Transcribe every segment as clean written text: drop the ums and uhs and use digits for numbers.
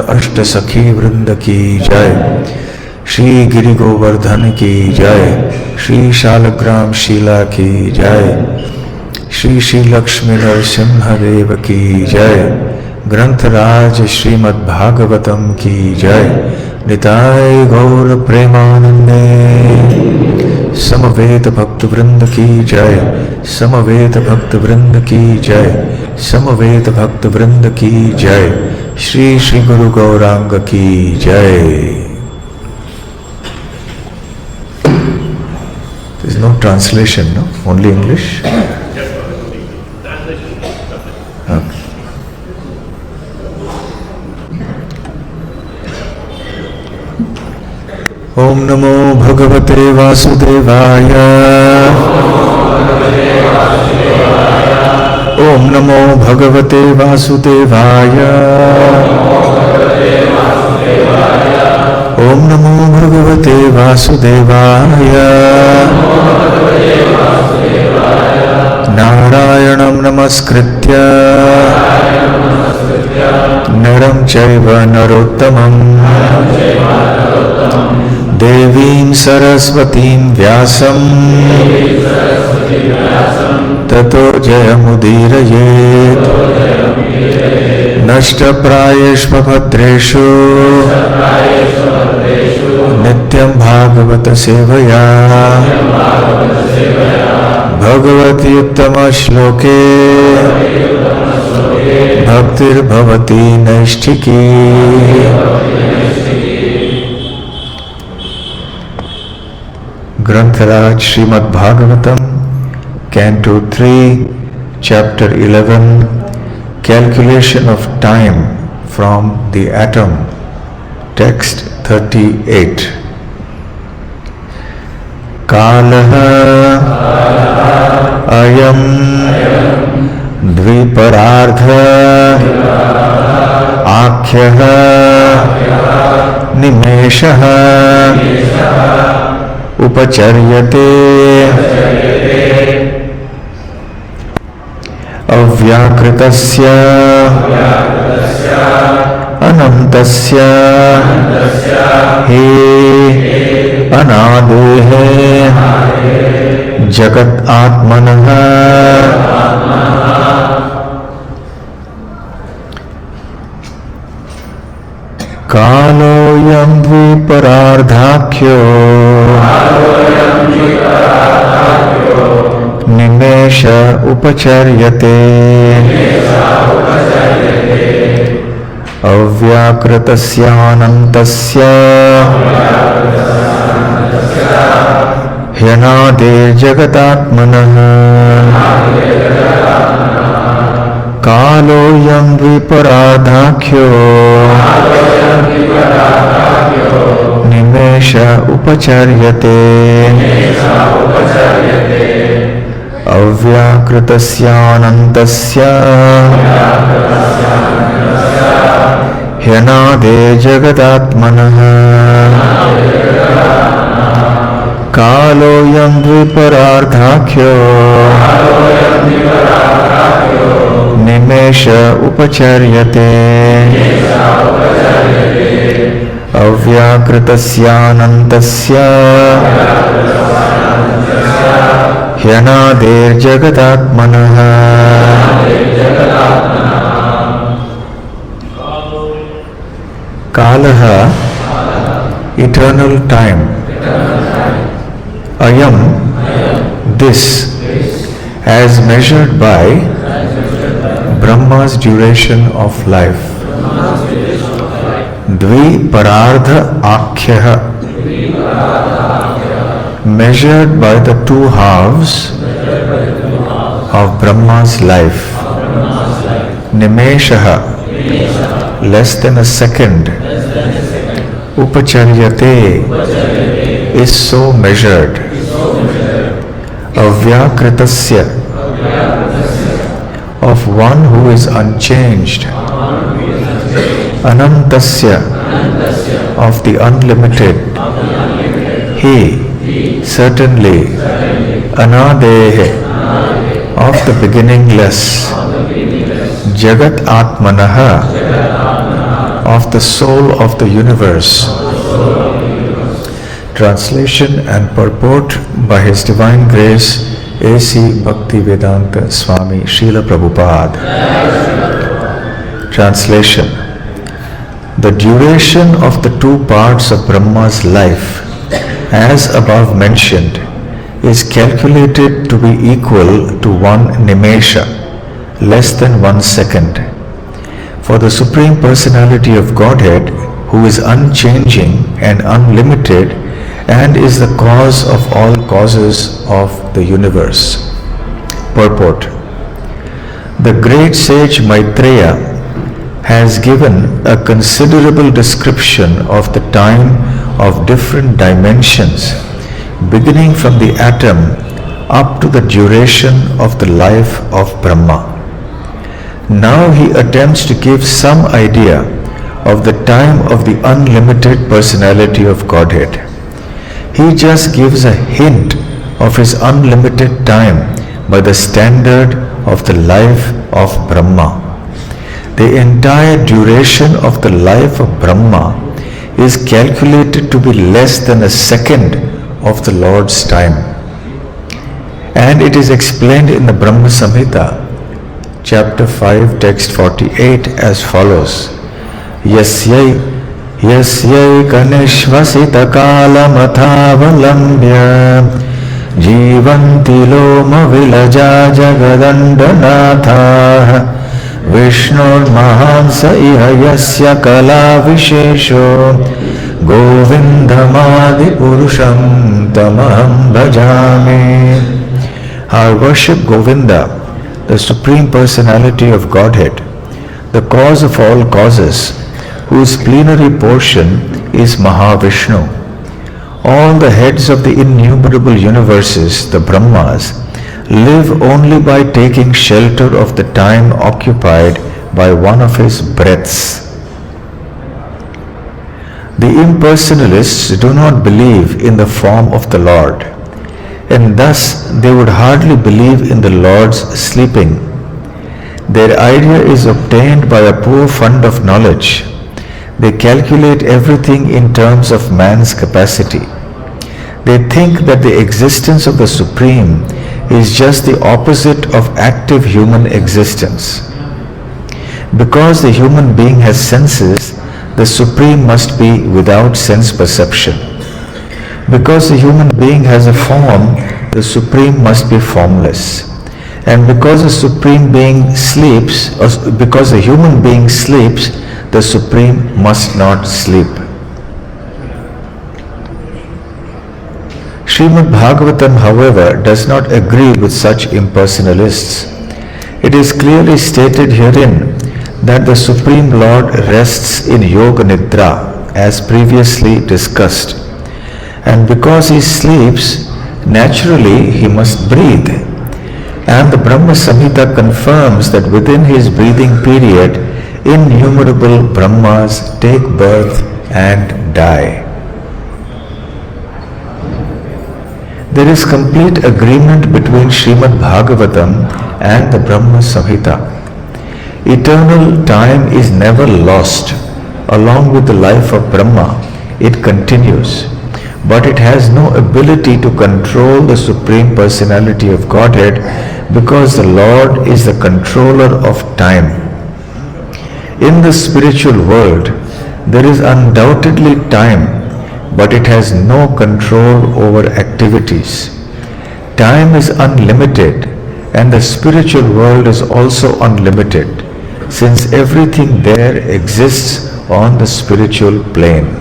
अष्ट सखी वृंद की जय। श्री गिरि गोवर्धन की जय। श्री शालग्राम शीला की जय। श्री श्री लक्ष्मी नरसिंह देव की जय। ग्रंथराज श्रीमद् भागवतम की जय। निताय गौर प्रेमानंदे। सम समवेत भक्त वृंद की जय, समवेत भक्त वृंद की जय, समवेत भक्त वृंद की जय, श्री श्री गुरु गौरांग की जय। There is no translation, no? Only English? Okay. Om Namo Bhagavate Vasudevaya. Om Namo Bhagavate Vasudevaya. Om Namo Bhagavate Vasudevaya. Narayanam Namaskritya Naram Chaiva Narottamam Devim Saraswatim Vyasam Tato Jayamudirayet Nashta Prayeshva Bhadreshu Nityam Bhagavata Sevaya Bhagavati Uttama Shloke Bhaktir Bhavati Naishtiki. Grantharaj Srimad Bhagavatam, Canto 3, Chapter 11, Calculation of Time from the Atom, Text 38. Kalaha Ayam Dviparardha Akhyaha Nimeshaha Upacharyate Avyakritasya Anantasya He Anadehe Jagat Atmanaha Kaloyam Dviparardhakhyo Nimesha Upacharyate Avyakritasyanantasya Hyanade Jagatatmanaha Kaloyam Dviparadhakhyo Nimesha Upacharyate Avyakritasyanantasya Hyanade Jagatatmanaha Kaloyam Dviparardhakhyo Nimesha Upacharyate Avyakritasyanantasya Hyanade Jagatatmanaha. Kalaha, eternal time. Ayam, this, as measured by Brahma's duration of life. Dviparardha Akhyaha, measured by the two halves of Brahma's life. Nimeshaha, less than a second. Upacharyate is so measured. Avyakritasya, of one who is unchanged. Anantasya, of the unlimited. He, certainly. Anadehe, of the beginningless. Jagat Atmanaha, of the soul of the universe. Translation and purport by His Divine Grace A.C. Bhakti Vedanta Swami Srila Prabhupada. Translation. The duration of the two parts of Brahma's life, as above mentioned, is calculated to be equal to 1 nimesha, less than 1 second. For the Supreme Personality of Godhead, who is unchanging and unlimited and is the cause of all causes of the universe. Purport. The great sage Maitreya has given a considerable description of the time of different dimensions, beginning from the atom up to the duration of the life of Brahma. Now he attempts to give some idea of the time of the unlimited personality of Godhead. He just gives a hint of his unlimited time by the standard of the life of Brahma. The entire duration of the life of Brahma is calculated to be less than a second of the Lord's time. And it is explained in the Brahma Samhita, chapter 5, text 48 as follows. Yasyai kanishvasita kalamathavalambya jivanti loma vilaja jagadandanatha Vishnur mahansa iha yasya kala vishesho govindamadi purusham tamaham bhajami. Our worship Govinda, the Supreme Personality of Godhead, the cause of all causes, whose plenary portion is Mahavishnu. All the heads of the innumerable universes, the Brahmas, live only by taking shelter of the time occupied by one of his breaths. The impersonalists do not believe in the form of the Lord, and thus they would hardly believe in the Lord's sleeping. Their idea is obtained by a poor fund of knowledge. They calculate everything in terms of man's capacity. They think that the existence of the Supreme is just the opposite of active human existence. Because the human being has senses, the Supreme must be without sense perception. Because the human being has a form, the Supreme must be formless. And because the Supreme Being sleeps, or because the human being sleeps, the Supreme must not sleep. Srimad Bhagavatam, however, does not agree with such impersonalists. It is clearly stated herein that the Supreme Lord rests in Yoga Nidra, as previously discussed. And because he sleeps, naturally he must breathe. And the Brahma Samhita confirms that within his breathing period, innumerable Brahmas take birth and die. There is complete agreement between Srimad Bhagavatam and the Brahma Samhita. Eternal time is never lost. Along with the life of Brahma, it continues. But it has no ability to control the Supreme Personality of Godhead because the Lord is the controller of time. In the spiritual world, there is undoubtedly time, but it has no control over activities. Time is unlimited, and the spiritual world is also unlimited, since everything there exists on the spiritual plane.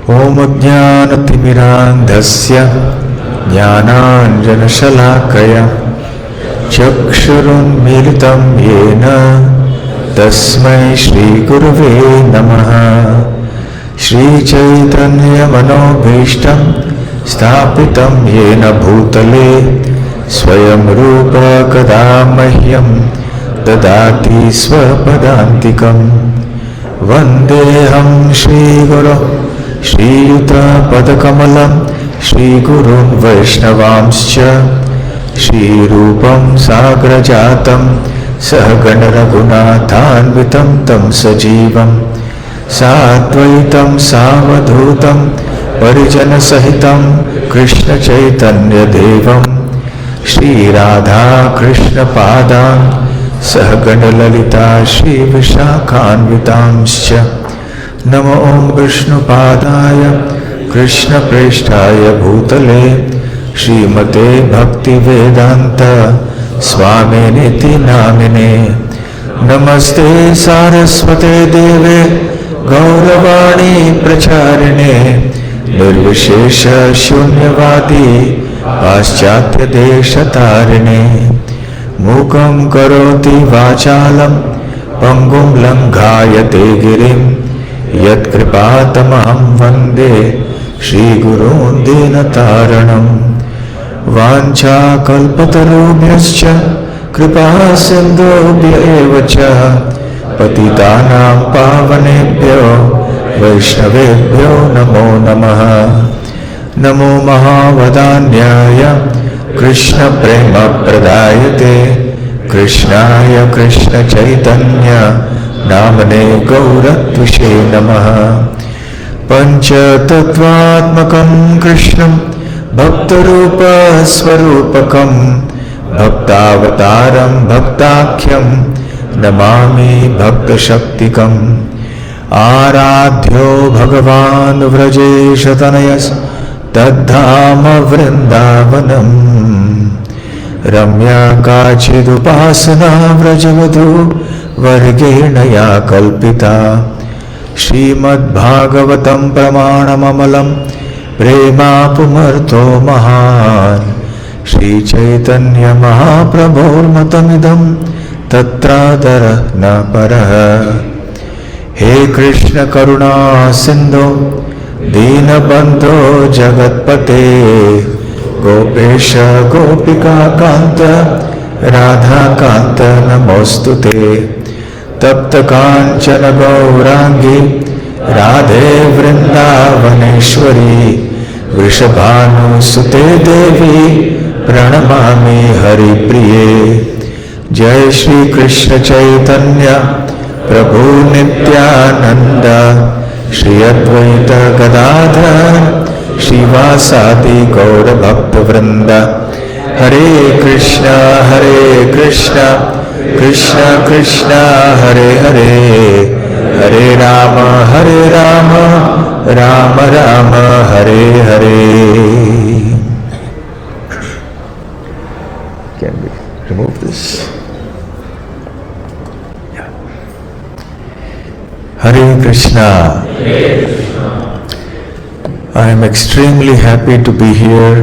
Om Ajnanatimirandhasya Jnananjanashalakaya Chakshurunmilitam Yena Tasmai Shri Gurave Namaha. Shri Chaitanya Manobhishtam Sthapitam Yena Bhutale Swayam Rupa Kadamahyam Dadati Swapadantikam. Vandeham Shri Guru Shri Yuta Padakamalam Shri Gurun Vaishnavamscha Shri Rupam Sagrajatam Sahagana Raghunathanvitam Tam Sajivam Sadvaitam Savadhutam Parijana Sahitam Krishna Chaitanya Devam Shri Radha Krishna Padam Sahagana Lalita Shri Vishakhanvitamscha Namo Om Vishnu Padaya Krishna प्रेष्ठाय भूतले श्रीमते भक्ति वेदांता स्वामिनिति नामिने। नमस्ते सारस्वते देवे गौरवाणी प्रचारिणे निर्विशेष शून्यवादी पाश्चात्य देशतारिणे। मूकं करोति वाचालं पंगुं लंघायते गिरिं यत्कृपातमहं वन्दे श्रीगुरून् दीनतारणम्। वाञ्छाकल्पतरुभ्यश्च कृपा सिन्धुभ्य एव च पतितानां पावनेभ्यो वैष्णवेभ्यो नमो नमः। नमो महावदान्याय कृष्ण प्रेम प्रदायते कृष्णाय कृष्ण चैतन्य नामने गौरत्विषे नमः। पंचतत्वात्मकं कृष्णं भक्तरूप स्वरूपकं भक्तावतारं भक्ताख्यं नमामि भक्तशक्तिकम्। आराध्यो भगवान् व्रजेशतनयस् तद्धाम वृन्दावनम्। रम्या काचिदुपासना व्रजवधू वर्गेण या कल्पिता। श्रीमद्भागवतं प्रमाणममलं प्रेमापुमर्तो महान्। श्रीचैतन्य महाप्रभोर्मतमिदं तत्रादरः न परः। हे कृष्ण करुणा सिन्धो दीनबन्धो जगत्पते गोपेश गोपिका कान्त राधाकान्त नमोऽस्तुते। तप्त काञ्चन गौरांगी राधे वृन्दावनेश्वरी वृषभानुसुते देवी प्रणमामि हरिप्रिये। जय श्री कृष्ण चैतन्य प्रभु नित्यानंद श्री अद्वैत गदाधर श्रीवासादि गौर भक्त वृंद। हरे Krishna Krishna Krishna Hare Hare Hare Ram Ram Ram Hare Hare. Can we remove this? Hare Krishna. I am extremely happy to be here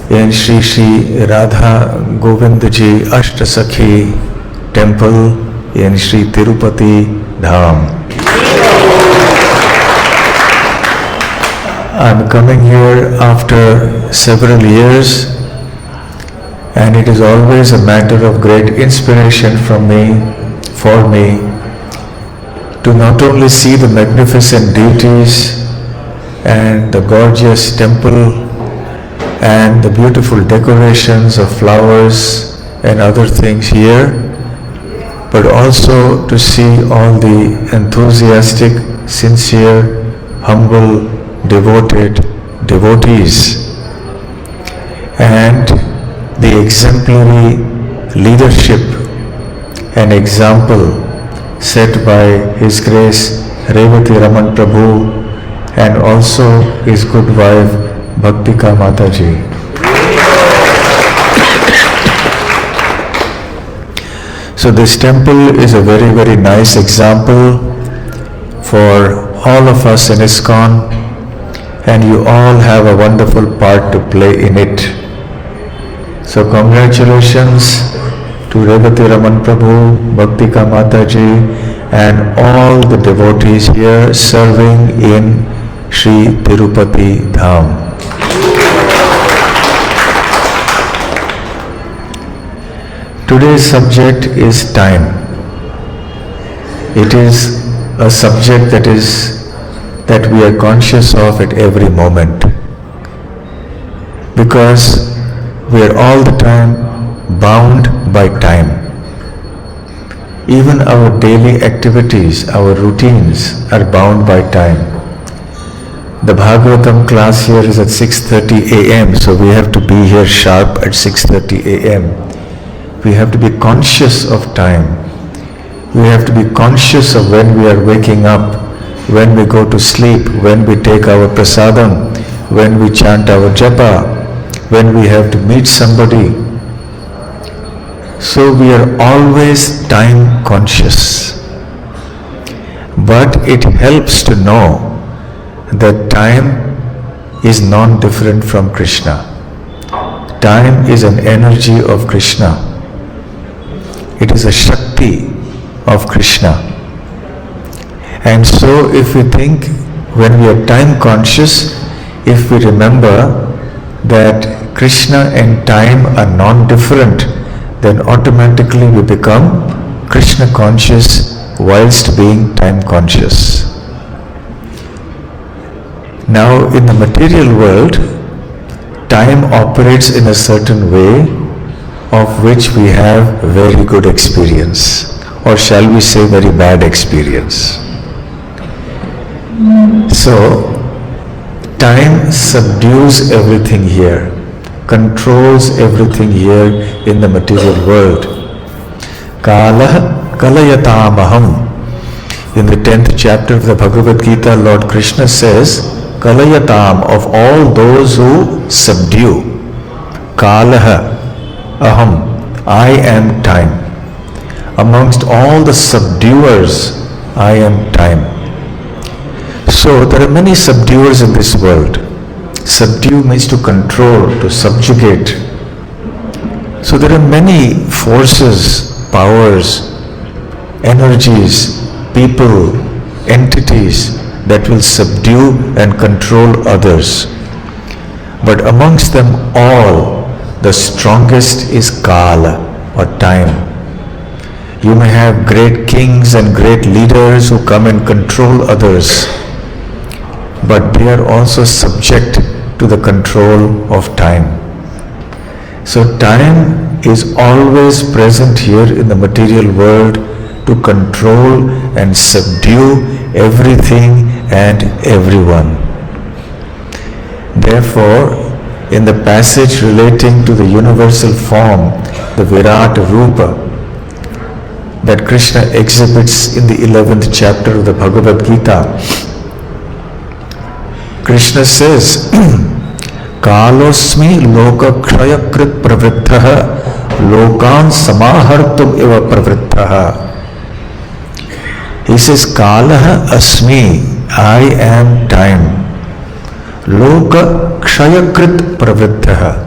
in Shri Shri Radha Govindaji Ashtasakhi temple in Shri Tirupati Dham. I am coming here after several years, and it is always a matter of great inspiration for me to not only see the magnificent deities and the gorgeous temple and the beautiful decorations of flowers and other things here, but also to see all the enthusiastic, sincere, humble, devoted devotees and the exemplary leadership and example set by His Grace Revati Raman Prabhu and also his good wife Bhaktika Mataji. So this temple is a very, very nice example for all of us in ISKCON, and you all have a wonderful part to play in it. So congratulations to Revati Raman Prabhu, Bhaktika Mataji and all the devotees here serving in Shri Tirupati Dham. Today's subject is time. It is a subject that we are conscious of at every moment, because we are all the time bound by time. Even our daily activities, our routines are bound by time. The Bhagavatam class here is at 6:30 a.m. so we have to be here sharp at 6:30 a.m. We have to be conscious of time. We have to be conscious of when we are waking up when we go to sleep, when we take our prasadam, when we chant our japa, when we have to meet somebody. So we are always time conscious. But it helps to know that time is non-different from Krishna. Time is an energy of Krishna. It is a Shakti of Krishna. And so if we think, when we are time conscious, if we remember that Krishna and time are non-different, then automatically we become Krishna conscious whilst being time conscious. Now in the material world, time operates in a certain way of which we have very good experience, or shall we say very bad experience. So, time subdues everything here, controls everything here in the material world. Kala kalayatamaham. In the 10th chapter of the Bhagavad Gita, Lord Krishna says, Kalayatam, of all those who subdue. Kalaha, aham, I am time. Amongst all the subduers, I am time. So there are many subduers in this world. Subdue means to control, to subjugate. So there are many forces, powers, energies, people, entities that will subdue and control others. But amongst them all, the strongest is Kala, or time. You may have great kings and great leaders who come and control others, but they are also subject to the control of time. So time is always present here in the material world to control and subdue everything and everyone. Therefore, in the passage relating to the universal form, the Virat Rupa, that Krishna exhibits in the 11th chapter of the Bhagavad Gita, Krishna says, Kalosmi loka kshayakrit pravrittaha lokan samahartum eva pravrittaha. He says, Kalaha asmi, I am time. Loka kshayakrit pravrittaha.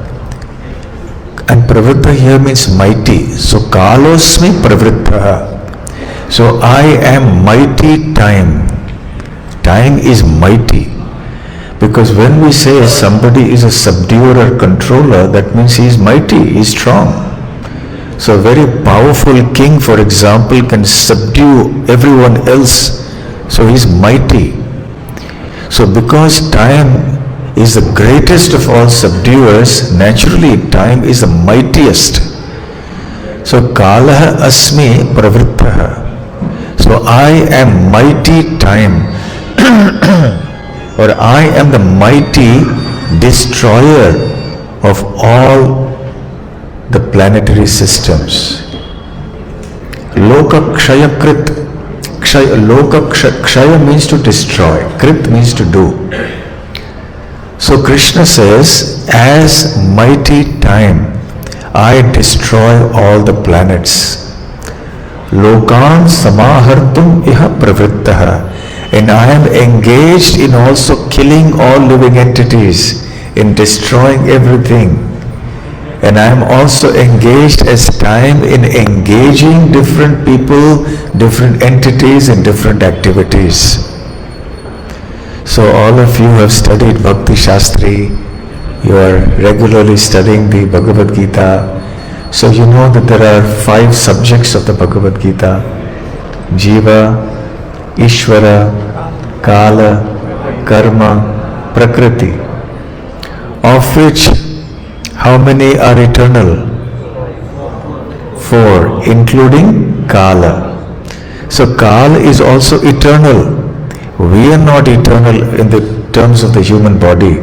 And pravritta here means mighty. So kalosmi pravrittaha. So I am mighty time. Time is mighty. Because when we say somebody is a subduer or controller, that means he is mighty, he is strong. So a very powerful king, for example, can subdue everyone else. So he is mighty. So because time is the greatest of all subduers, naturally time is the mightiest. So Kalaha asmi pravrittaha. So I am mighty time. Or I am the mighty destroyer of all the planetary systems. Loka kshayakrit. Kshaya means to destroy. Krit means to do. So Krishna says, as mighty time, I destroy all the planets. Lokan samahartum iha pravrittaha. And I am engaged in also killing all living entities, in destroying everything. And I am also engaged as time in engaging different people, different entities in different activities. So all of you have studied Bhakti Shastri, you are regularly studying the Bhagavad Gita. So you know that there are 5 subjects of the Bhagavad Gita: Jiva, Ishvara, Kala, Karma, Prakriti, of which how many are eternal? 4, including Kala. So Kala is also eternal. We are not eternal in the terms of the human body.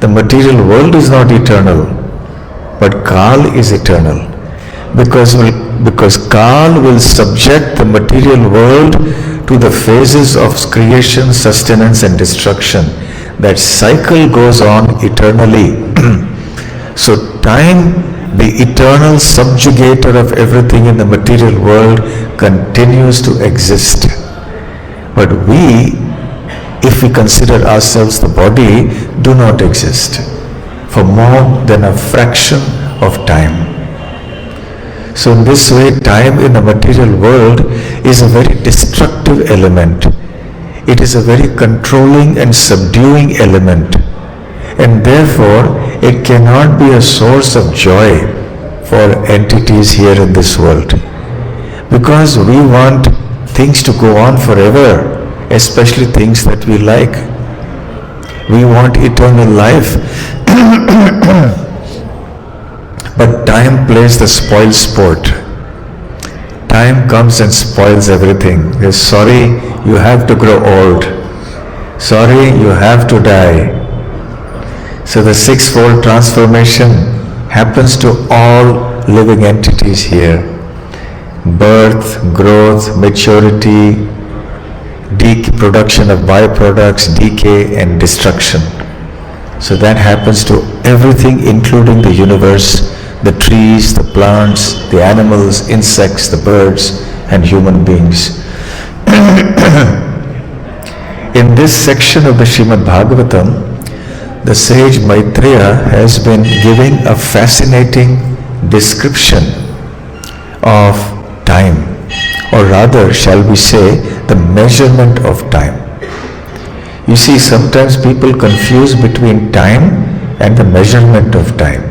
The material world is not eternal, but Kala is eternal. Because Kala will subject the material world to the phases of creation, sustenance and destruction. That cycle goes on eternally. So time, the eternal subjugator of everything in the material world, continues to exist. But we, if we consider ourselves the body, do not exist for more than a fraction of time. So in this way, time in the material world is a very destructive element. It is a very controlling and subduing element. And therefore, it cannot be a source of joy for entities here in this world. Because we want things to go on forever, especially things that we like. We want eternal life. But time plays the spoil sport. Time comes and spoils everything. Yes, sorry, you have to grow old. Sorry, you have to die. So the sixfold transformation happens to all living entities here. Birth, growth, maturity, production of byproducts, decay and destruction. So that happens to everything, including the universe, the trees, the plants, the animals, insects, the birds and human beings. In this section of the Srimad Bhagavatam, the sage Maitreya has been giving a fascinating description of time, or rather, shall we say, the measurement of time. You see, sometimes people confuse between time and the measurement of time.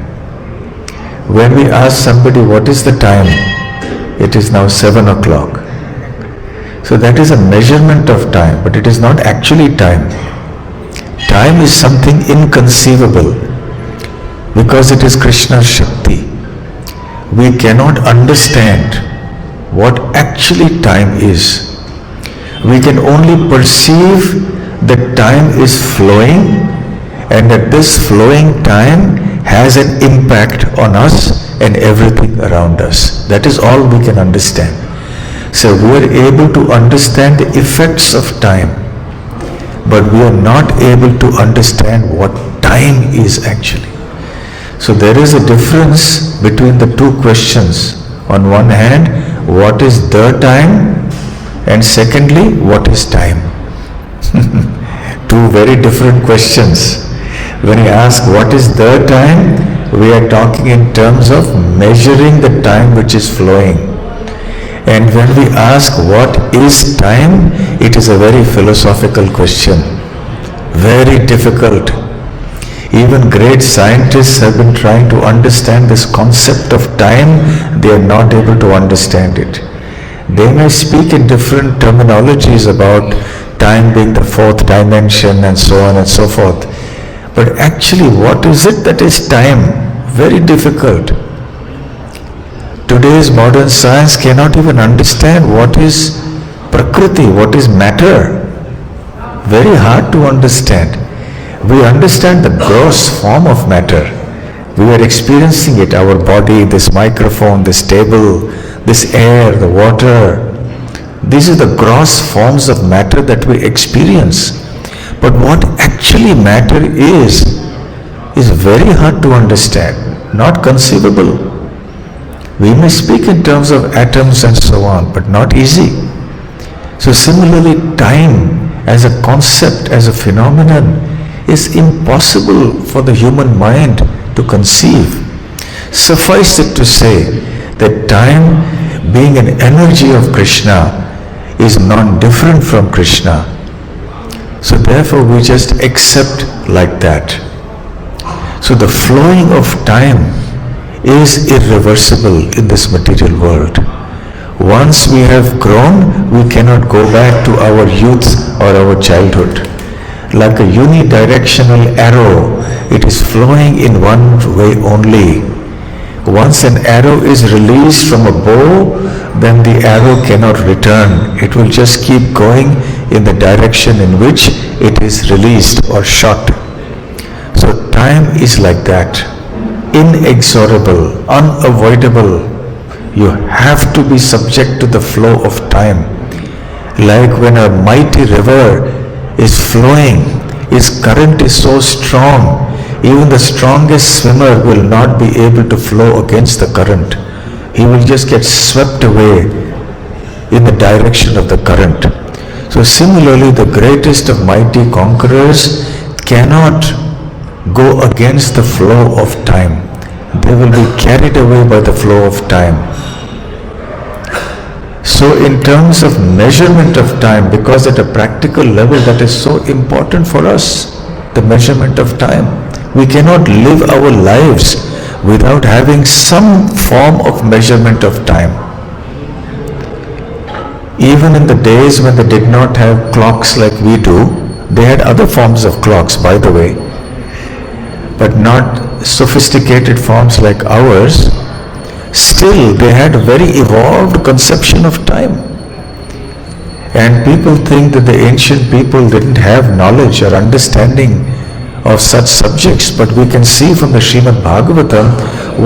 When we ask somebody, what is the time? It is now 7 o'clock. So that is a measurement of time, but it is not actually time. Time is something inconceivable because it is Krishna's Shakti. We cannot understand what actually time is. We can only perceive that time is flowing and that this flowing time has an impact on us and everything around us. That is all we can understand. So we are able to understand the effects of time, but we are not able to understand what time is actually. So there is a difference between the two questions. On one hand, what is the time? And secondly, what is time? Two very different questions. When we ask what is the time, we are talking in terms of measuring the time which is flowing. And when we ask what is time, it is a very philosophical question. Very difficult. Even great scientists have been trying to understand this concept of time. They are not able to understand it. They may speak in different terminologies about time being the fourth dimension and so on and so forth. But actually, what is it that is time? Very difficult. Today's modern science cannot even understand what is Prakriti, what is matter. Very hard to understand. We understand the gross form of matter. We are experiencing it, our body, this microphone, this table, this air, the water. These are the gross forms of matter that we experience. But what actually matter is very hard to understand, not conceivable. We may speak in terms of atoms and so on, but not easy. So similarly, time as a concept, as a phenomenon, is impossible for the human mind to conceive. Suffice it to say that time, being an energy of Krishna, is non-different from Krishna. So therefore we just accept like that. So the flowing of time is irreversible in this material world. Once we have grown, we cannot go back to our youth or our childhood. Like a unidirectional arrow, it is flowing in one way only. Once an arrow is released from a bow, then the arrow cannot return. It will just keep going in the direction in which it is released or shot. So time is like that, inexorable, unavoidable. You have to be subject to the flow of time. Like when a mighty river is flowing, its current is so strong, even the strongest swimmer will not be able to flow against the current. He will just get swept away in the direction of the current. So similarly, the greatest of mighty conquerors cannot go against the flow of time. They will be carried away by the flow of time. So in terms of measurement of time, because at a practical level that is so important for us, the measurement of time. We cannot live our lives without having some form of measurement of time. Even in the days when they did not have clocks like we do, they had other forms of clocks, by the way, but not sophisticated forms like ours. Still, they had a very evolved conception of time. And people think that the ancient people didn't have knowledge or understanding of such subjects, but we can see from the Srimad Bhagavatam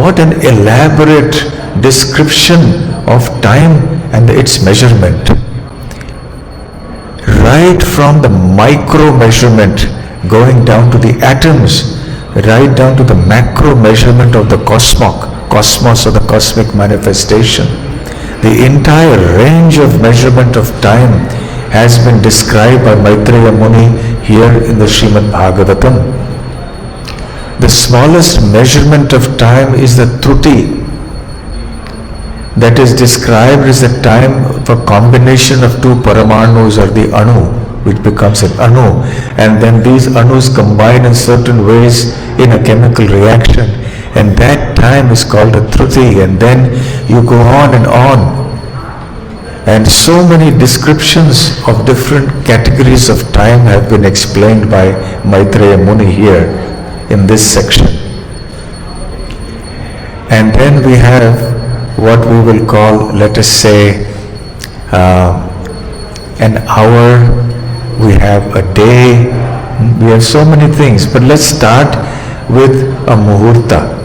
what an elaborate description of time and its measurement. Right from the micro measurement going down to the atoms, right down to the macro measurement of the cosmos or the cosmic manifestation. The entire range of measurement of time has been described by Maitreya Muni here in the Srimad Bhagavatam. The smallest measurement of time is the truti, that is described as the time for combination of two paramanus or the anu, which becomes an anu, and then these anus combine in certain ways in a chemical reaction, and that time is called a truti, and then you go on and on. And so many descriptions of different categories of time have been explained by Maitreya Muni here in this section. And then we have what we will call, let us say, an hour, we have a day, we have so many things. But let's start with a muhurta.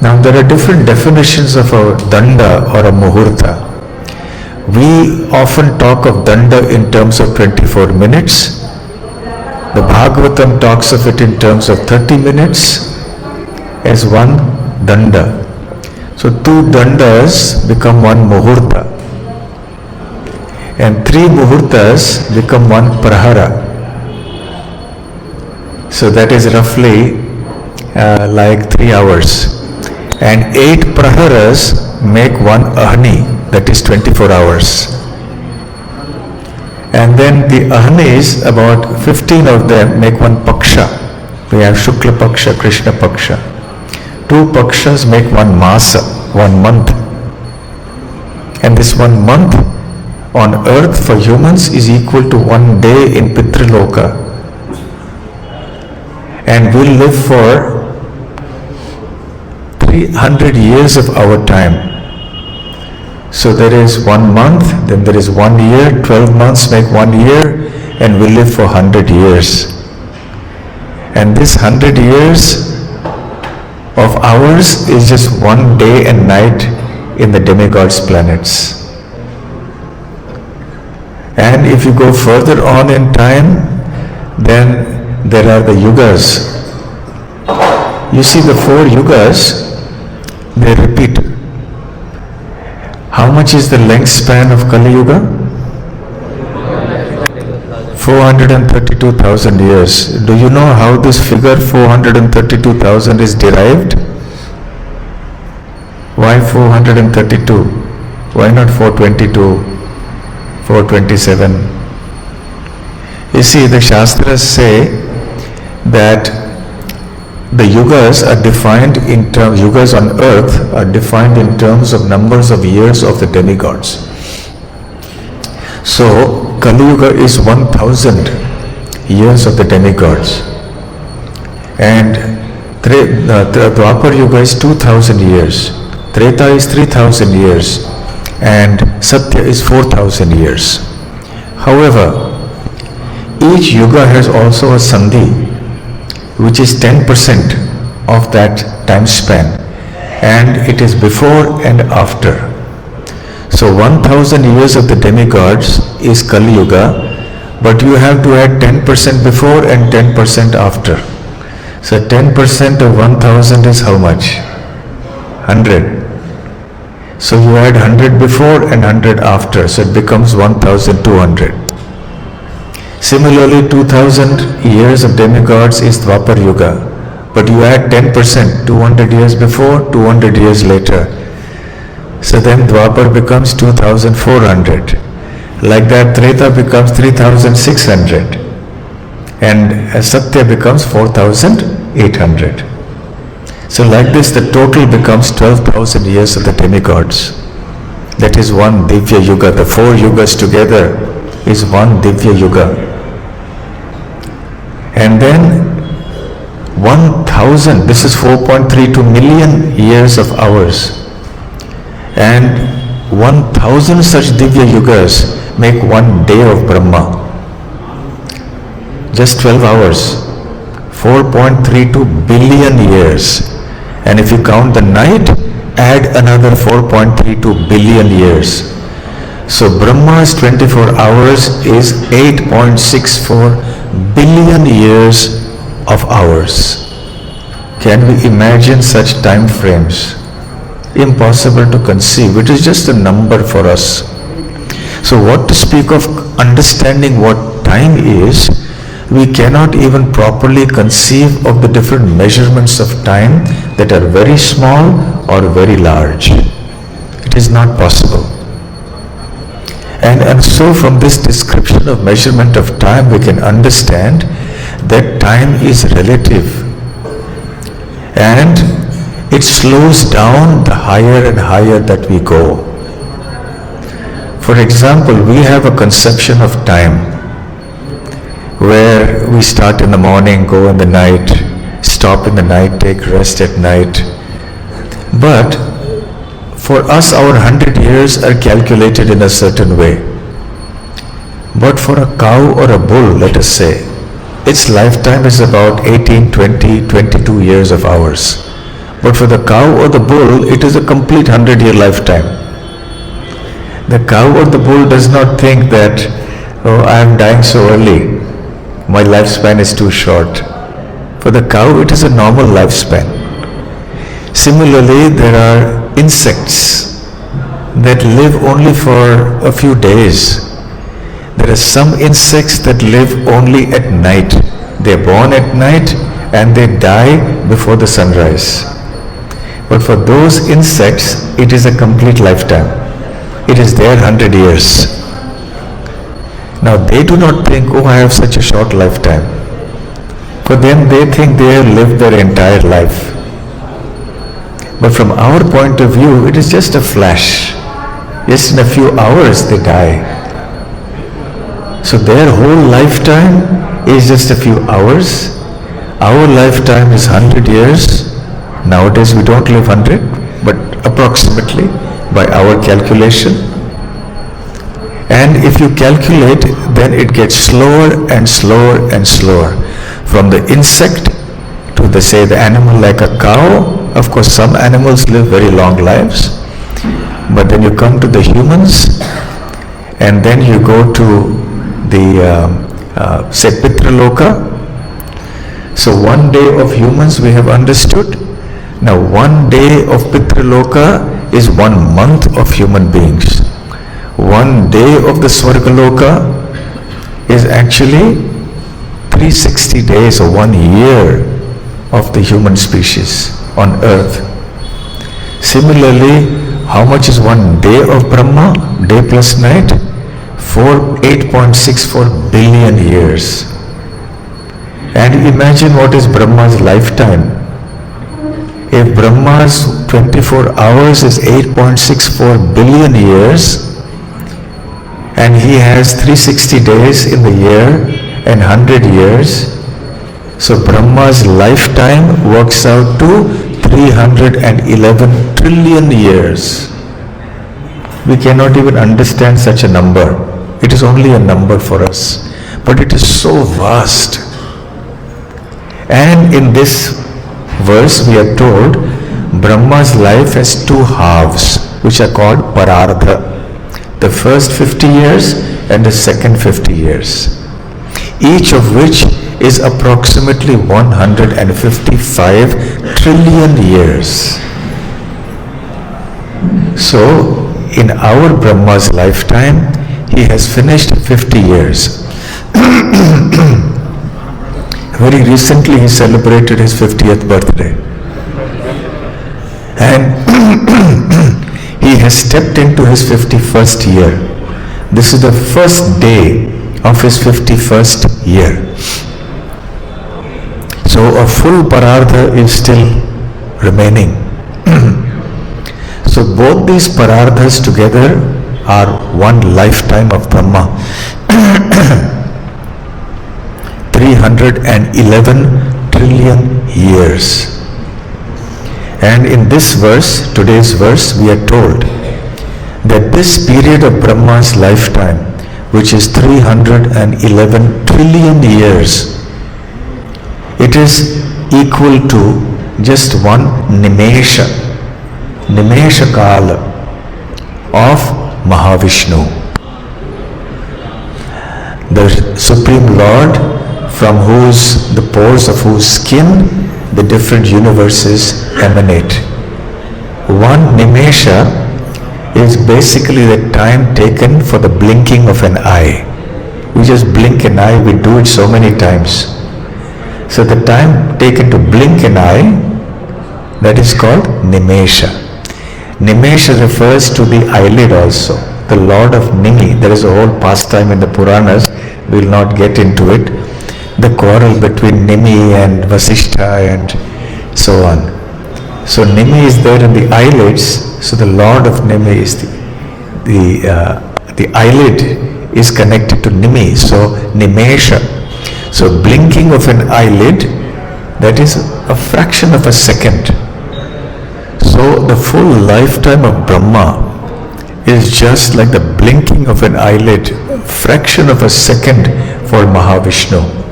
Now there are different definitions of a danda or a muhurta. We often talk of danda in terms of 24 minutes. The Bhagavatam talks of it in terms of 30 minutes as one danda. So two dandas become one muhurta, and three muhurtas become one prahara. So that is roughly like 3 hours, and 8 praharas make one ahni, that is 24 hours. And then the ahnis, about 15 of them make one paksha. We have Shukla Paksha, Krishna Paksha. 2 pakshas make one masa, 1 month. And this 1 month on earth for humans is equal to 1 day in Pitraloka. And we'll live for 300 years of our time. So there is 1 month, then there is 1 year, 12 months make 1 year, and we live for 100 years. And this 100 years of ours is just 1 day and night in the demigods' planets. And if you go further on in time, then there are the yugas. You see the 4 yugas, they repeat. How much is the length span of Kali Yuga? 432,000 years. Do you know how this figure 432,000 is derived? Why 432? Why not 422, 427? You see, the Shastras say that the yugas are defined in terms, yugas on earth are defined in terms of numbers of years of the demigods. So, Kali Yuga is 1000 years of the demigods. And the Dwapar Yuga is 2000 years. Treta is 3000 years. And Satya is 4000 years. However, each yuga has also a sandhi, which is 10% of that time span, and it is before and after. So 1000 years of the demigods is Kali Yuga, but you have to add 10% before and 10% after. So 10% of 1000 is how much? 100. So you add 100 before and 100 after, so it becomes 1200. Similarly, 2000 years of demigods is Dwapar Yuga, but you add 10%, 200 years before, 200 years later. So then Dwapar becomes 2400. Like that, Treta becomes 3600. And Satya becomes 4800. So like this, the total becomes 12,000 years of the demigods. That is one Divya Yuga. The 4 yugas together is one Divya Yuga. And then 1000, this is 4.32 million years of ours. And 1000 such Divya Yugas make one day of Brahma. Just 12 hours. 4.32 billion years. And if you count the night, add another 4.32 billion years. So Brahma's 24 hours is 8.64 billion years of hours. Can we imagine such time frames? Impossible to conceive. It is just a number for us. So what to speak of understanding what time is? We cannot even properly conceive of the different measurements of time that are very small or very large. It is not possible. And so from this description of measurement of time, we can understand that time is relative. And it slows down the higher and higher that we go. For example, we have a conception of time where we start in the morning, go in the night, stop in the night, take rest at night. But for us, our 100 years are calculated in a certain way. But for a cow or a bull, let us say, its lifetime is about 18, 20, 22 years of ours. But for the cow or the bull, it is a complete 100-year lifetime. The cow or the bull does not think that, oh, I am dying so early, my lifespan is too short. For the cow, it is a normal lifespan. Similarly, there are insects that live only for a few days. There are some insects that live only at night. They are born at night and they die before the sunrise. But for those insects, it is a complete lifetime. It is their 100 years. Now they do not think, oh, I have such a short lifetime. For them, they think they have lived their entire life. But from our point of view, it is just a flash. Just in a few hours they die. So their whole lifetime is just a few hours. Our lifetime is 100 years. Nowadays we don't live 100, but approximately by our calculation. And if you calculate, then it gets slower and slower and slower. From the insect to the animal like a cow. Of course, some animals live very long lives. But then you come to the humans, and then you go to the Pitraloka. So 1 day of humans we have understood. Now 1 day of Pitraloka is 1 month of human beings. 1 day of the Swargaloka is actually 360 days or 1 year of the human species on earth. Similarly, how much is 1 day of Brahma, day plus night? 8.64 billion years. And imagine what is Brahma's lifetime. If Brahma's 24 hours is 8.64 billion years, and he has 360 days in the year and 100 years, so Brahma's lifetime works out to 311 trillion years. We cannot even understand such a number. It is only a number for us, but it is so vast. And in this verse we are told Brahma's life has 2 halves, which are called parardha. The first 50 years and the second 50 years. Each of which is approximately 155 trillion years. So, in our Brahma's lifetime, he has finished 50 years. Very recently he celebrated his 50th birthday. And he has stepped into his 51st year. This is the first day of his 51st year. So a full parardha is still remaining. So both these parardhas together are one lifetime of Dharma. 311 trillion years. And in this verse, today's verse, we are told that this period of Brahma's lifetime, which is 311 trillion years, it is equal to just one nimesha kala of Mahavishnu. The Supreme Lord, from the pores of whose skin the different universes emanate. One nimesha is basically the time taken for the blinking of an eye. We just blink an eye, we do it so many times. So the time taken to blink an eye, that is called nimesha. Nimesha refers to the eyelid also. The Lord of Nimi, there is a whole pastime in the Puranas, we will not get into it. The quarrel between Nimi and Vasishtha and so on. So Nimi is there in the eyelids, so the Lord of Nimi is the eyelid is connected to Nimi, so Nimesha. So blinking of an eyelid, that is a fraction of a second. So the full lifetime of Brahma is just like the blinking of an eyelid, fraction of a second for Mahavishnu.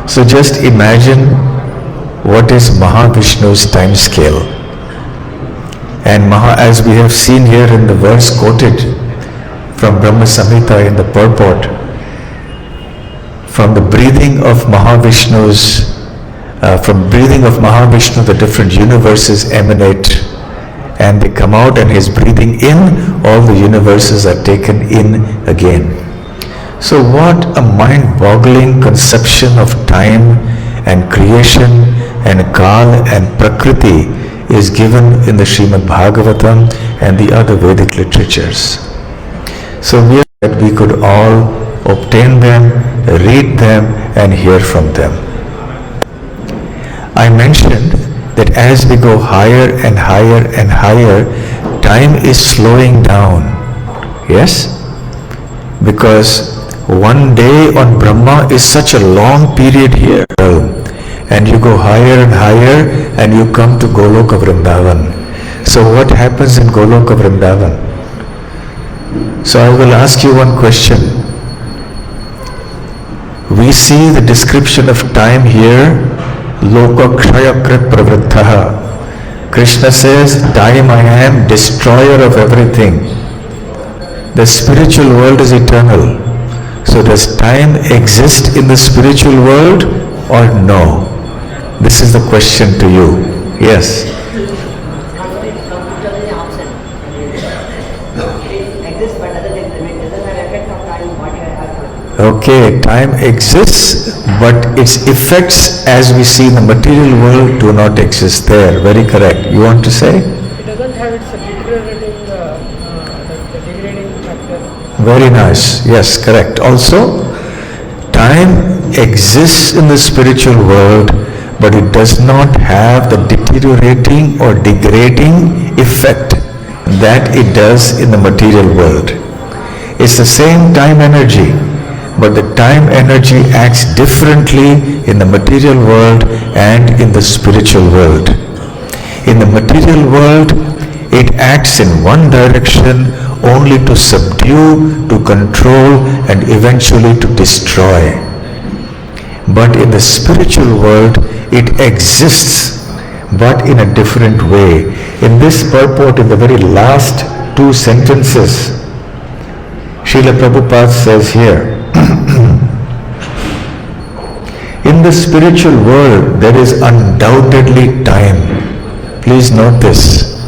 So just imagine what is Mahavishnu's time scale. And as we have seen here in the verse quoted from Brahma Samhita in the purport, from the breathing of Mahavishnu, the different universes emanate and they come out, and his breathing in, all the universes are taken in again. So what a mind-boggling conception of time and creation and Kal and Prakriti is given in the Srimad Bhagavatam and the other Vedic literatures. So we that we could all obtain them, read them and hear from them. I mentioned that as we go higher and higher and higher, time is slowing down. Yes? Because one day on Brahma is such a long period here. And you go higher and higher and you come to Goloka Vrindavan. So what happens in Goloka Vrindavan? So I will ask you one question. We see the description of time here, Loka Kshayakrit Pravrittaha. Krishna says, time I am, destroyer of everything. The spiritual world is eternal. So does time exist in the spiritual world or no? This is the question to you. Yes. Okay, time exists, but its effects as we see in the material world do not exist there. Very correct. You want to say? It doesn't have its deteriorating, the degrading factor. Very nice. Yes, correct. Also, time exists in the spiritual world, but it does not have the deteriorating or degrading effect that it does in the material world. It's the same time energy, but the time energy acts differently in the material world and in the spiritual world. In the material world, it acts in one direction only to subdue, to control, and eventually to destroy. But in the spiritual world, it exists, but in a different way. In this purport, in the very last two sentences, Srila Prabhupada says here, in the spiritual world there is undoubtedly time. Please note this.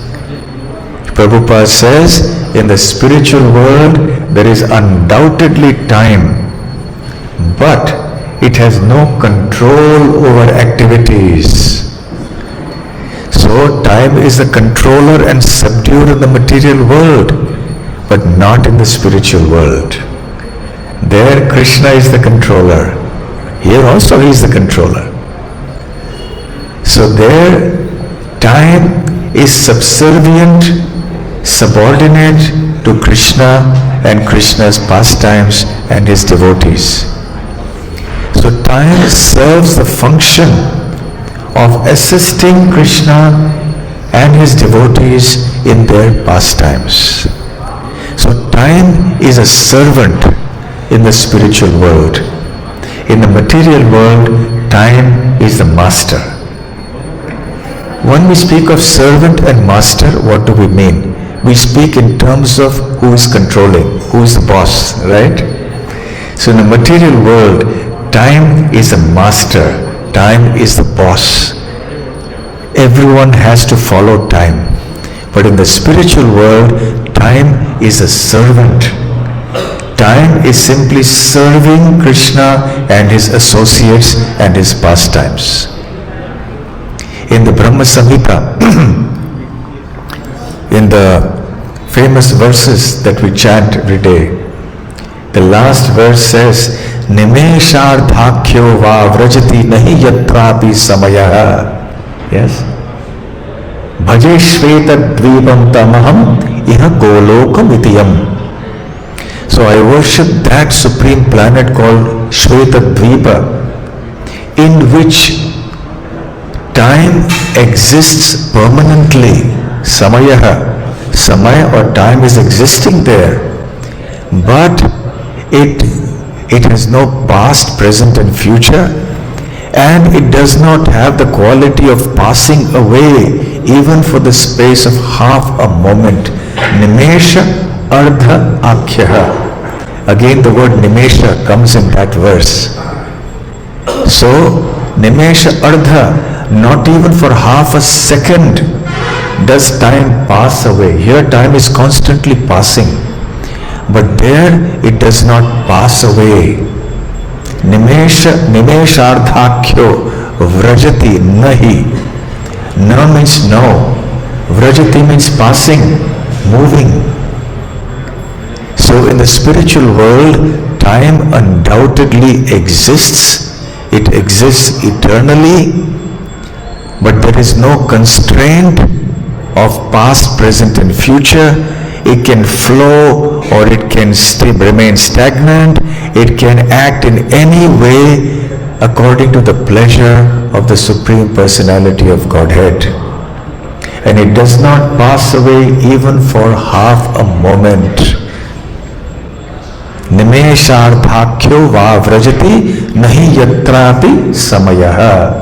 Prabhupada says, in the spiritual world there is undoubtedly time, but it has no control over activities. So time is the controller and subduer in the material world, but not in the spiritual world. There Krishna is the controller. Here also he is the controller. So there time is subservient, subordinate to Krishna and Krishna's pastimes and his devotees. So time serves the function of assisting Krishna and his devotees in their pastimes. So time is a servant in the spiritual world. In the material world, time is the master. When we speak of servant and master, what do we mean? We speak in terms of who is controlling, who is the boss, right? So in the material world, time is a master, time is the boss. Everyone has to follow time. But in the spiritual world, time is a servant. Time is simply serving Krishna and his associates and his pastimes. In the Brahma Samhita, in the famous verses that we chant every day, the last verse says, Nimeshardhakyo va vrajati nahi yatrapi samaya. Yes? Bhaje shveta dvipam tamaham iha golokam itiyam. So I worship that supreme planet called Shveta Dvipa, in which time exists permanently. Samayaha. Samaya or time is existing there. But it has no past, present and future, and it does not have the quality of passing away even for the space of half a moment. Nimesha ardha akhyaha. Again the word nimesha comes in that verse. So nimesha ardha, not even for half a second does time pass away. Here time is constantly passing, but there it does not pass away. Nimeshardhakhyo vrajati nahi. Na means no. Vrajati means passing, moving. So in the spiritual world, time undoubtedly exists. It exists eternally, but there is no constraint of past, present and future. It can flow or it can remain stagnant. It can act in any way according to the pleasure of the Supreme Personality of Godhead. And it does not pass away even for half a moment. Nimeshardhakhyo va vrajati nahi yatrapi samayaha.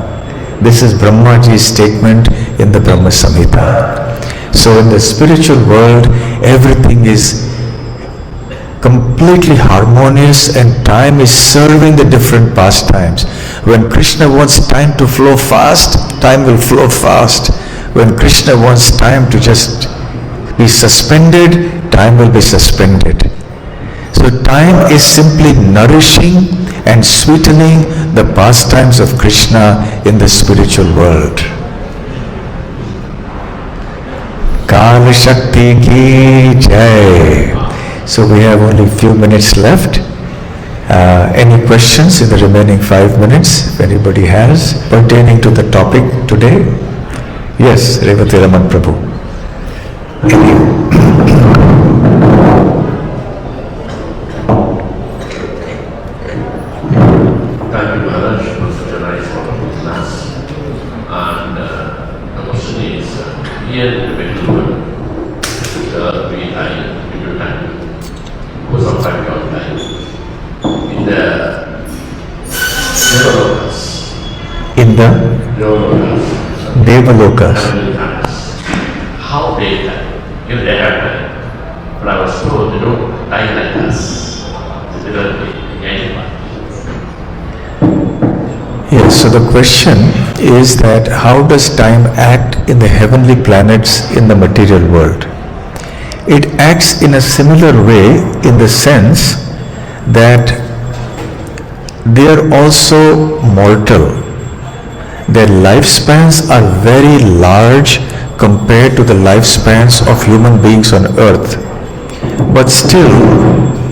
This is Brahmaji's statement in the Brahma Samhita. So in the spiritual world, everything is completely harmonious and time is serving the different pastimes. When Krishna wants time to flow fast, time will flow fast. When Krishna wants time to just be suspended, time will be suspended. So time is simply nourishing and sweetening the pastimes of Krishna in the spiritual world. Kala Shakti Ki Jai. So we have only a few minutes left. Any questions in the remaining 5 minutes, if anybody has, pertaining to the topic today? Yes, Revati Raman Prabhu. Thank you, Maharaj, for such a nice wonderful class. And the question is, here in the medical world, we die, we do time. For some time, we all die. In the Devalokas. In the Devalokas. How they die? If they have time. But I was told, die like us. Similarly, Yes, so the question is that how does time act in the heavenly planets in the material world? It acts in a similar way in the sense that they are also mortal. Their lifespans are very large compared to the lifespans of human beings on earth, but still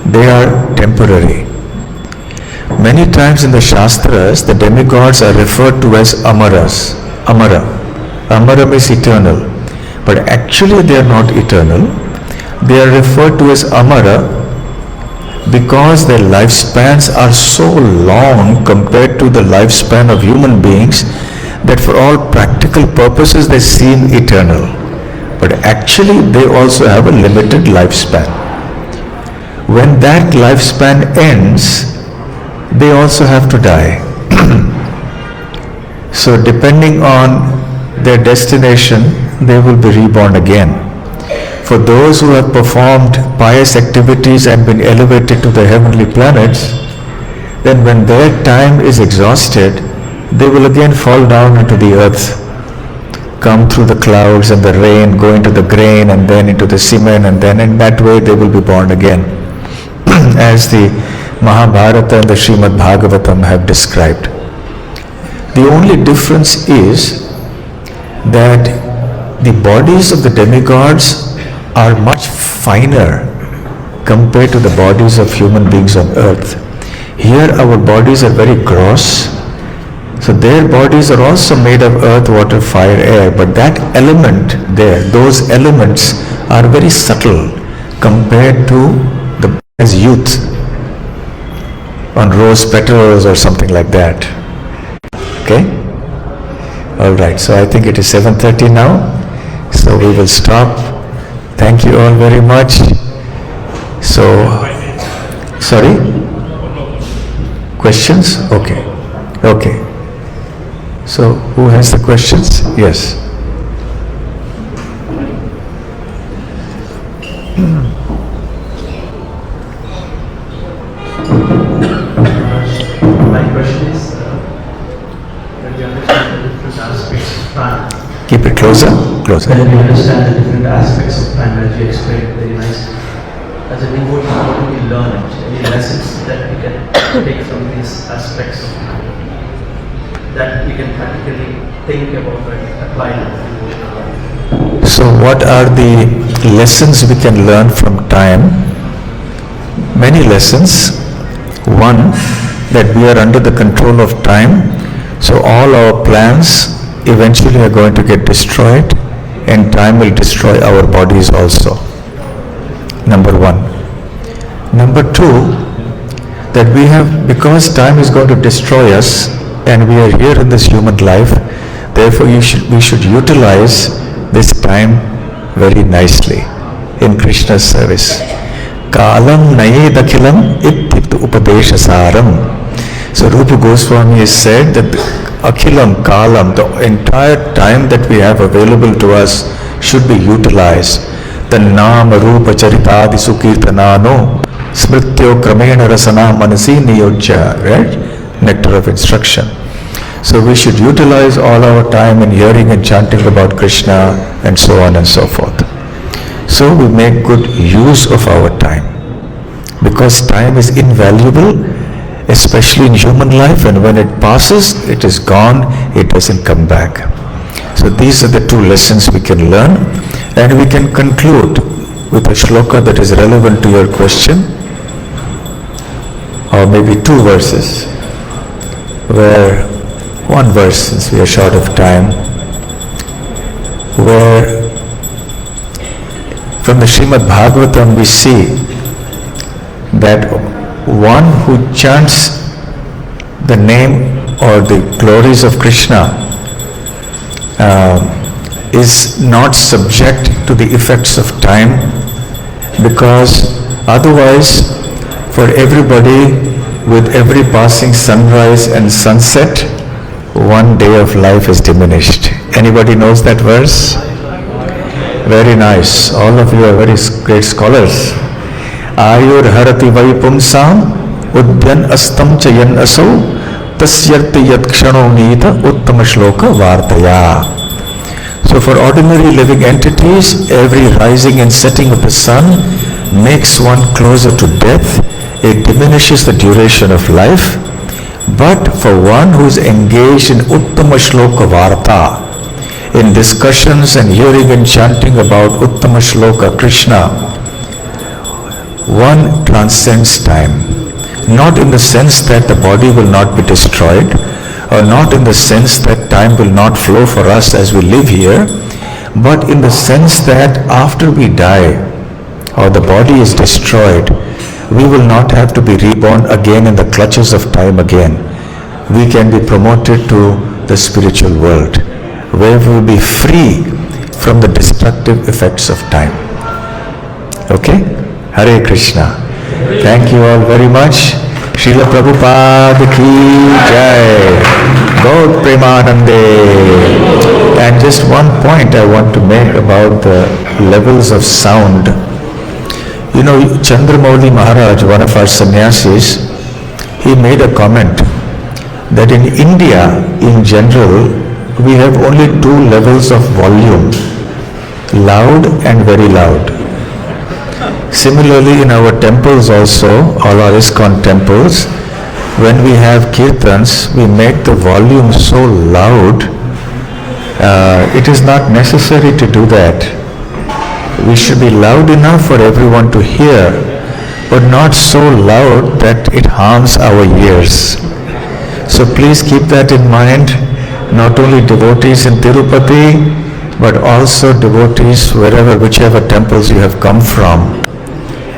they are temporary. Many times in the Shastras, the demigods are referred to as Amaras. Amara. Amara means eternal. But actually they are not eternal. They are referred to as Amara because their lifespans are so long compared to the lifespan of human beings that for all practical purposes they seem eternal. But actually they also have a limited lifespan. When that lifespan ends, they also have to die. So depending on their destination, they will be reborn again. For those who have performed pious activities and been elevated to the heavenly planets, then when their time is exhausted, they will again fall down into the earth, come through the clouds and the rain, go into the grain and then into the cement, and then in that way they will be born again. As the Mahabharata and the Srimad Bhagavatam have described. The only difference is that the bodies of the demigods are much finer compared to the bodies of human beings on earth. Here our bodies are very gross, so their bodies are also made of earth, water, fire, air, but that element there, those elements are very subtle compared to the as youth on rose petals or something like that. Okay? Alright, so I think it is 7:30 now, so we will stop. Thank you all very much. So, sorry? Questions? Okay. Okay. So, who has the questions? Yes. My question is, when we understand the different aspects of time, Keep it closer. Closer. when we understand the different aspects of time, as you explained very nicely, as a devotee, how do we learn it? Any lessons that we can take from these aspects of time that we can practically think about and apply in our devotional life? So what are the lessons we can learn from time? Many lessons. One, that we are under the control of time, so all our plans eventually are going to get destroyed, and time will destroy our bodies also. Number one. Number two, that we have, because time is going to destroy us and we are here in this human life, therefore we should utilize this time very nicely in Krishna's service. Kalam nayedakhilam ityukta upadesha saram. So Rupa Goswami has said that akhilam kalam, the entire time that we have available to us should be utilized. The nama rupa charitadi sukirtanano smrityo kramena rasana manasi niyojya, right? Nectar of instruction. So we should utilize all our time in hearing and chanting about Krishna and so on and so forth. So we make good use of our time, because time is invaluable, especially in human life, and when it passes, it is gone, it doesn't come back. So these are the two lessons we can learn, and we can conclude with a shloka that is relevant to your question, or maybe two verses, where one verse, since we are short of time, where from the Srimad Bhagavatam we see that one who chants the name or the glories of Krishna is not subject to the effects of time, because otherwise for everybody, with every passing sunrise and sunset, one day of life is diminished. Anybody knows that verse? Very nice. All of you are very great scholars. Ayur harati vaipumsam udyan astam chayan asau tasyarti yatkshano nita uttama shloka vartaya. So for ordinary living entities, every rising and setting of the sun makes one closer to death. It diminishes the duration of life. But for one who is engaged in Uttama Shloka Varta, in discussions and hearing and chanting about Uttama Shloka Krishna, one transcends time. Not in the sense that the body will not be destroyed, or not in the sense that time will not flow for us as we live here, but in the sense that after we die, or the body is destroyed, we will not have to be reborn again in the clutches of time again. We can be promoted to the spiritual world, where we will be free from the destructive effects of time. Okay? Hare Krishna. Thank you all very much. Srila Prabhupada ki Jai. Gaur Premanande. And just one point I want to make about the levels of sound. You know, Chandramauli Maharaj, one of our sannyasis, he made a comment that in India, in general, we have only two levels of volume, loud and very loud. Similarly, in our temples also, all our ISKCON temples, when we have kirtans, we make the volume so loud. It is not necessary to do that. We should be loud enough for everyone to hear, but not so loud that it harms our ears. So please keep that in mind, not only devotees in Tirupati, but also devotees whichever temples you have come from.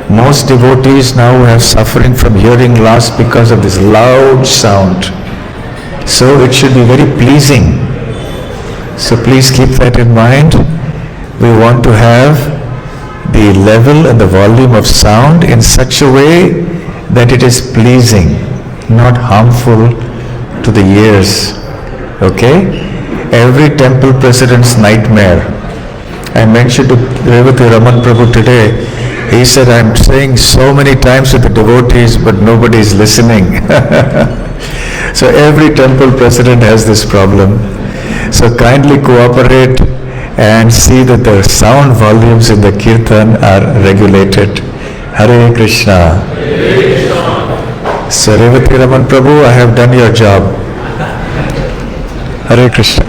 Most devotees now have suffering from hearing loss because of this loud sound. So it should be very pleasing. So please keep that in mind. We want to have the level and the volume of sound in such a way that it is pleasing, not harmful to the ears. Okay? Every temple president's nightmare. I mentioned to Revati Raman Prabhu today, he said, I'm saying so many times to the devotees, but nobody is listening. So every temple president has this problem. So kindly cooperate and see that the sound volumes in the kirtan are regulated. Hare Krishna. So Revati Raman Prabhu, I have done your job. Hare Krishna.